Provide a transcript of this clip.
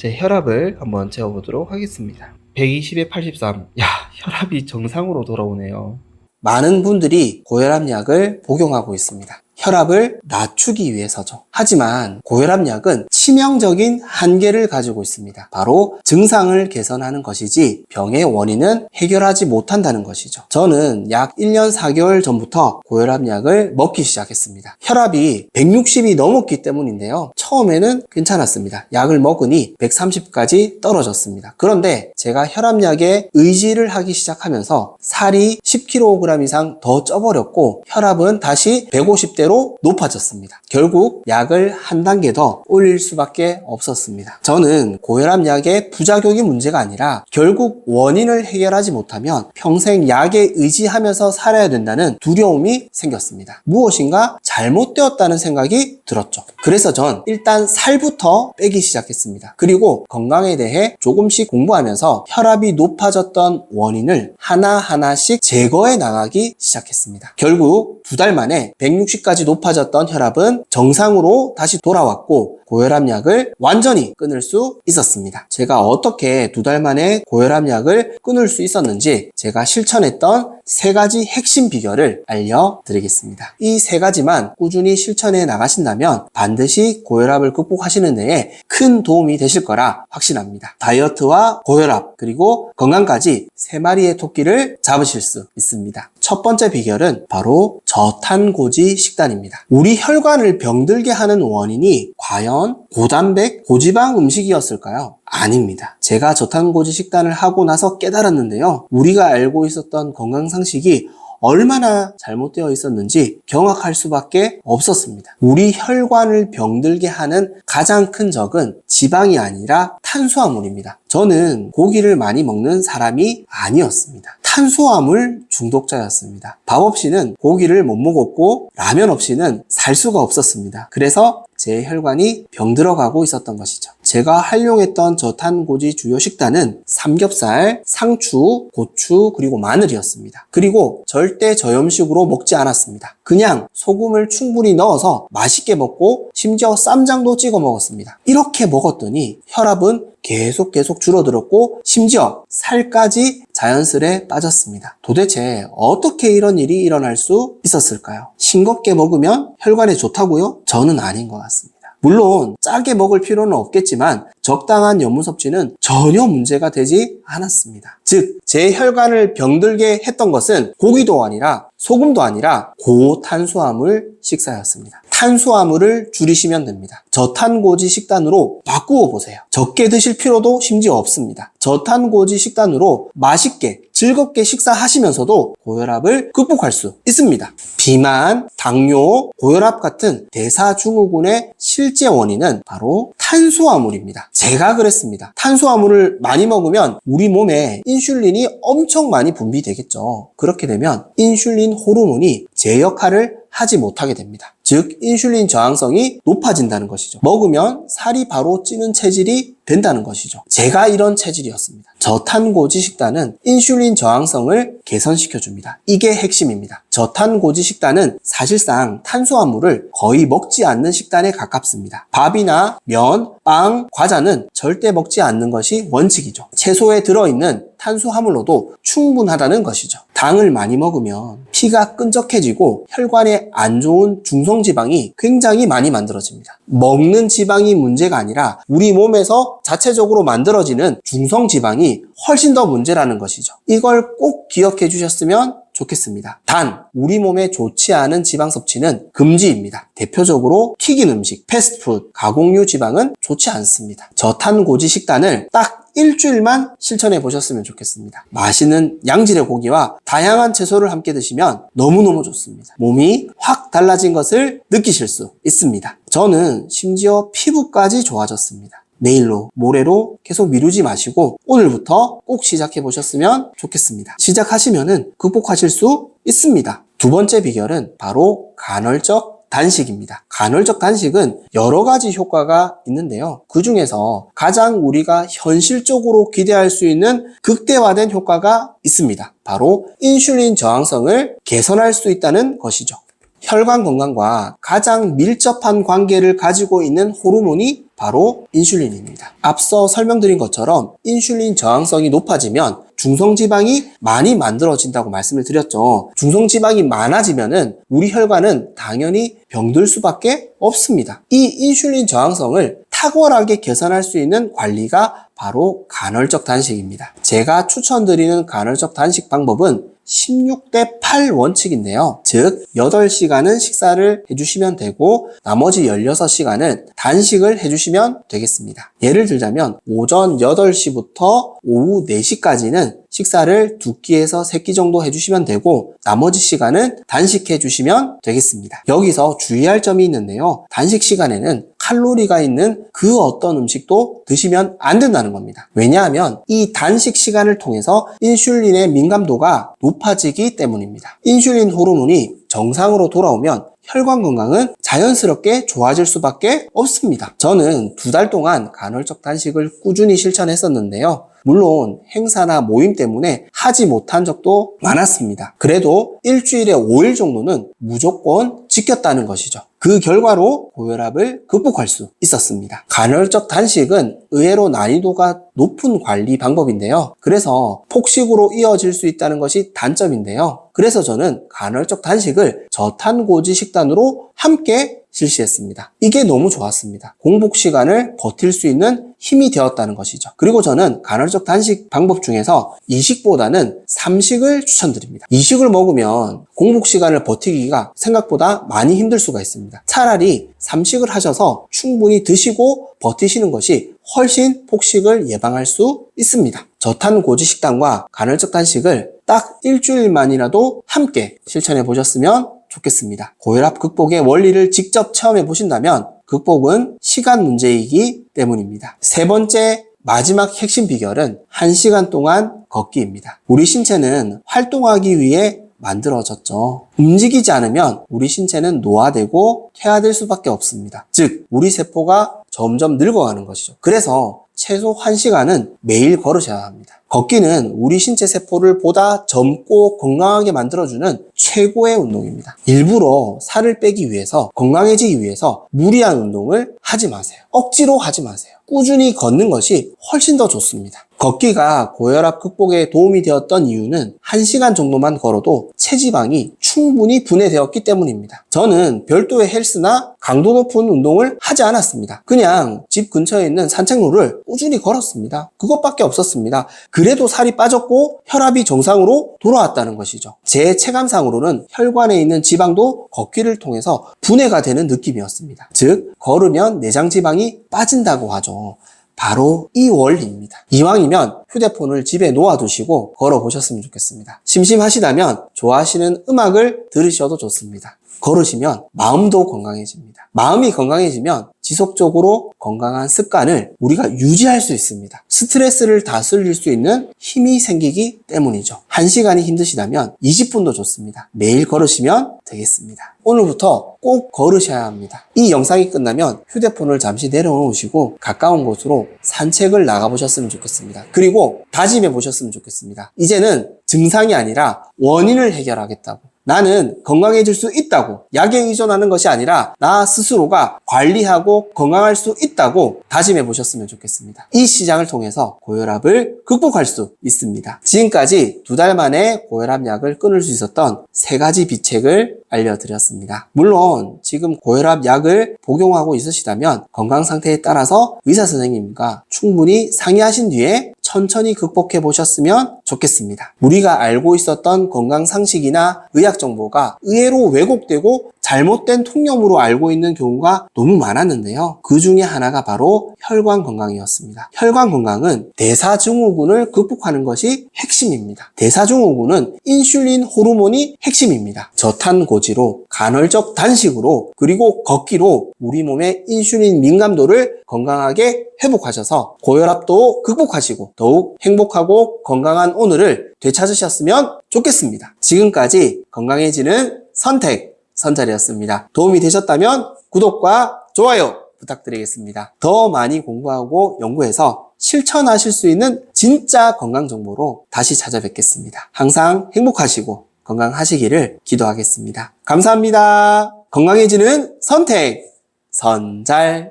제 혈압을 한번 재어보도록 하겠습니다. 120에 83. 야, 혈압이 정상으로 돌아오네요. 많은 분들이 고혈압약을 복용하고 있습니다. 혈압을 낮추기 위해서죠. 하지만 고혈압약은 치명적인 한계를 가지고 있습니다. 바로 증상을 개선하는 것이지 병의 원인은 해결하지 못한다는 것이죠. 저는 약 1년 4개월 전부터 고혈압약을 먹기 시작했습니다. 혈압이 160이 넘었기 때문인데요. 처음에는 괜찮았습니다. 약을 먹으니 130까지 떨어졌습니다. 그런데 제가 혈압약에 의지를 하기 시작하면서 살이 10kg 이상 더 쪄버렸고 혈압은 다시 150대로 높아졌습니다. 결국 약을 한 단계 더 올릴 수밖에 없었습니다. 저는 고혈압약의 부작용이 문제가 아니라 결국 원인을 해결하지 못하면 평생 약에 의지하면서 살아야 된다는 두려움이 생겼습니다. 무엇인가 잘못되었다는 생각이 들었죠. 그래서 전 일단 살부터 빼기 시작했습니다. 그리고 건강에 대해 조금씩 공부하면서 혈압이 높아졌던 원인을 하나하나씩 제거해 나가기 시작했습니다. 결국 2달 만에 160까지 높아졌던 혈압은 정상으로 다시 돌아왔고 고혈압약을 완전히 끊을 수 있었습니다. 제가 어떻게 2달 만에 고혈압약을 끊을 수 있었는지 제가 실천했던 3가지 핵심 비결을 알려드리겠습니다. 이 3가지만 꾸준히 실천해 나가신다면 반드시 고혈압을 극복하시는 데에 큰 도움이 되실 거라 확신합니다. 다이어트와 고혈압 그리고 건강까지 3마리의 토끼를 잡으실 수 있습니다. 첫 번째 비결은 바로 저탄고지 식단입니다. 우리 혈관을 병들게 하는 원인이 과연 고단백, 고지방 음식이었을까요? 아닙니다. 제가 저탄고지 식단을 하고 나서 깨달았는데요. 우리가 알고 있었던 건강상식이 얼마나 잘못되어 있었는지 경악할 수밖에 없었습니다. 우리 혈관을 병들게 하는 가장 큰 적은 지방이 아니라 탄수화물입니다. 저는 고기를 많이 먹는 사람이 아니었습니다. 탄수화물 중독자였습니다. 밥 없이는 고기를 못 먹었고 라면 없이는 살 수가 없었습니다. 그래서 제 혈관이 병들어가고 있었던 것이죠. 제가 활용했던 저탄고지 주요 식단은 삼겹살, 상추, 고추, 그리고 마늘이었습니다. 그리고 절대 저염식으로 먹지 않았습니다. 그냥 소금을 충분히 넣어서 맛있게 먹고 심지어 쌈장도 찍어 먹었습니다. 이렇게 먹었더니 혈압은 계속 줄어들었고 심지어 살까지 자연스레 빠졌습니다. 도대체 어떻게 이런 일이 일어날 수 있었을까요? 싱겁게 먹으면 혈관에 좋다고요? 저는 아닌 것 같습니다. 물론 짜게 먹을 필요는 없겠지만 적당한 염분 섭취는 전혀 문제가 되지 않았습니다. 즉, 제 혈관을 병들게 했던 것은 고기도 아니라 소금도 아니라 고탄수화물 식사였습니다. 탄수화물을 줄이시면 됩니다. 저탄고지 식단으로 바꾸어 보세요. 적게 드실 필요도 심지어 없습니다. 저탄고지 식단으로 맛있게 즐겁게 식사하시면서도 고혈압을 극복할 수 있습니다. 비만, 당뇨, 고혈압 같은 대사증후군의 실제 원인은 바로 탄수화물입니다. 제가 그랬습니다. 탄수화물을 많이 먹으면 우리 몸에 인슐린이 엄청 많이 분비되겠죠. 그렇게 되면 인슐린 호르몬이 제 역할을 하지 못하게 됩니다. 즉 인슐린 저항성이 높아진다는 것이죠. 먹으면 살이 바로 찌는 체질이 된다는 것이죠. 제가 이런 체질이었습니다. 저탄고지 식단은 인슐린 저항성을 개선시켜줍니다. 이게 핵심입니다. 저탄고지 식단은 사실상 탄수화물을 거의 먹지 않는 식단에 가깝습니다. 밥이나 면, 빵, 과자는 절대 먹지 않는 것이 원칙이죠. 채소에 들어있는 탄수화물로도 충분하다는 것이죠. 당을 많이 먹으면 피가 끈적해지고 혈관에 안 좋은 중성지방이 굉장히 많이 만들어집니다. 먹는 지방이 문제가 아니라 우리 몸에서 자체적으로 만들어지는 중성지방이 훨씬 더 문제라는 것이죠. 이걸 꼭 기억해 주셨으면 좋겠습니다. 단, 우리 몸에 좋지 않은 지방 섭취는 금지입니다. 대표적으로 튀긴 음식, 패스트푸드, 가공류 지방은 좋지 않습니다. 저탄고지 식단을 딱 일주일만 실천해 보셨으면 좋겠습니다. 맛있는 양질의 고기와 다양한 채소를 함께 드시면 너무너무 좋습니다. 몸이 확 달라진 것을 느끼실 수 있습니다. 저는 심지어 피부까지 좋아졌습니다. 내일로, 모레로 계속 미루지 마시고 오늘부터 꼭 시작해 보셨으면 좋겠습니다. 시작하시면은 극복하실 수 있습니다. 두 번째 비결은 바로 간헐적 단식입니다. 간헐적 단식은 여러 가지 효과가 있는데요. 그 중에서 가장 우리가 현실적으로 기대할 수 있는 극대화된 효과가 있습니다. 바로 인슐린 저항성을 개선할 수 있다는 것이죠. 혈관 건강과 가장 밀접한 관계를 가지고 있는 호르몬이 바로 인슐린입니다. 앞서 설명드린 것처럼 인슐린 저항성이 높아지면 중성지방이 많이 만들어진다고 말씀을 드렸죠. 중성지방이 많아지면은 우리 혈관은 당연히 병들 수밖에 없습니다. 이 인슐린 저항성을 탁월하게 개선할 수 있는 관리가 바로 간헐적 단식입니다. 제가 추천드리는 간헐적 단식 방법은 16대 8 원칙인데요. 즉 8시간은 식사를 해주시면 되고 나머지 16시간은 단식을 해주시면 되겠습니다. 예를 들자면 오전 8시부터 오후 4시까지는 식사를 2끼에서 3끼 정도 해주시면 되고 나머지 시간은 단식해 주시면 되겠습니다. 여기서 주의할 점이 있는데요. 단식 시간에는 칼로리가 있는 그 어떤 음식도 드시면 안 된다는 겁니다. 왜냐하면 이 단식 시간을 통해서 인슐린의 민감도가 높아지기 때문입니다. 인슐린 호르몬이 정상으로 돌아오면 혈관 건강은 자연스럽게 좋아질 수밖에 없습니다. 저는 2달 동안 간헐적 단식을 꾸준히 실천했었는데요. 물론 행사나 모임 때문에 하지 못한 적도 많았습니다. 그래도 일주일에 5일 정도는 무조건 지켰다는 것이죠. 그 결과로 고혈압을 극복할 수 있었습니다. 간헐적 단식은 의외로 난이도가 높은 관리 방법인데요. 그래서 폭식으로 이어질 수 있다는 것이 단점인데요. 그래서 저는 간헐적 단식을 저탄고지 식단으로 함께 실시했습니다. 이게 너무 좋았습니다. 공복 시간을 버틸 수 있는 힘이 되었다는 것이죠. 그리고 저는 간헐적 단식 방법 중에서 이식보다는 삼식을 추천드립니다. 이식을 먹으면 공복 시간을 버티기가 생각보다 많이 힘들 수가 있습니다. 차라리 삼식을 하셔서 충분히 드시고 버티시는 것이 훨씬 폭식을 예방할 수 있습니다. 저탄고지 식단과 간헐적 단식을 딱 일주일만이라도 함께 실천해 보셨으면 좋겠습니다. 고혈압 극복의 원리를 직접 체험해 보신다면 극복은 시간 문제이기 때문입니다. 세 번째 마지막 핵심 비결은 1시간 동안 걷기입니다. 우리 신체는 활동하기 위해 만들어졌죠. 움직이지 않으면 우리 신체는 노화되고 퇴화될 수밖에 없습니다. 즉 우리 세포가 점점 늙어가는 것이죠. 그래서 최소 1시간은 매일 걸으셔야 합니다. 걷기는 우리 신체 세포를 보다 젊고 건강하게 만들어주는 최고의 운동입니다. 일부러 살을 빼기 위해서, 건강해지기 위해서 무리한 운동을 하지 마세요. 억지로 하지 마세요. 꾸준히 걷는 것이 훨씬 더 좋습니다. 걷기가 고혈압 극복에 도움이 되었던 이유는 1시간 정도만 걸어도 체지방이 충분히 분해되었기 때문입니다. 저는 별도의 헬스나 강도 높은 운동을 하지 않았습니다. 그냥 집 근처에 있는 산책로를 꾸준히 걸었습니다. 그것밖에 없었습니다. 그래도 살이 빠졌고 혈압이 정상으로 돌아왔다는 것이죠. 제 체감상으로는 혈관에 있는 지방도 걷기를 통해서 분해가 되는 느낌이었습니다. 즉 걸으면 내장 지방이 빠진다고 하죠. 바로 이 원리입니다. 이왕이면 휴대폰을 집에 놓아두시고 걸어보셨으면 좋겠습니다. 심심하시다면 좋아하시는 음악을 들으셔도 좋습니다. 걸으시면 마음도 건강해집니다. 마음이 건강해지면 지속적으로 건강한 습관을 우리가 유지할 수 있습니다. 스트레스를 다스릴 수 있는 힘이 생기기 때문이죠. 1시간이 힘드시다면 20분도 좋습니다. 매일 걸으시면 되겠습니다. 오늘부터 꼭 걸으셔야 합니다. 이 영상이 끝나면 휴대폰을 잠시 내려놓으시고 가까운 곳으로 산책을 나가보셨으면 좋겠습니다. 그리고 다짐해 보셨으면 좋겠습니다. 이제는 증상이 아니라 원인을 해결하겠다고. 나는 건강해질 수 있다고, 약에 의존하는 것이 아니라 나 스스로가 관리하고 건강할 수 있다고 다짐해 보셨으면 좋겠습니다. 이 시장을 통해서 고혈압을 극복할 수 있습니다. 지금까지 2달 만에 고혈압 약을 끊을 수 있었던 3가지 비책을 알려드렸습니다. 물론 지금 고혈압 약을 복용하고 있으시다면 건강 상태에 따라서 의사 선생님과 충분히 상의하신 뒤에 천천히 극복해 보셨으면 좋겠습니다. 우리가 알고 있었던 건강 상식이나 의학 정보가 의외로 왜곡되고 잘못된 통념으로 알고 있는 경우가 너무 많았는데요. 그 중에 하나가 바로 혈관 건강이었습니다. 혈관 건강은 대사증후군을 극복하는 것이 핵심입니다. 대사증후군은 인슐린 호르몬이 핵심입니다. 저탄고지로, 간헐적 단식으로, 그리고 걷기로 우리 몸의 인슐린 민감도를 건강하게 회복하셔서 고혈압도 극복하시고 더욱 행복하고 건강한 오늘을 되찾으셨으면 좋겠습니다. 지금까지 건강해지는 선택 선잘이었습니다. 도움이 되셨다면 구독과 좋아요 부탁드리겠습니다. 더 많이 공부하고 연구해서 실천하실 수 있는 진짜 건강 정보로 다시 찾아뵙겠습니다. 항상 행복하시고 건강하시기를 기도하겠습니다. 감사합니다. 건강해지는 선택, 선잘.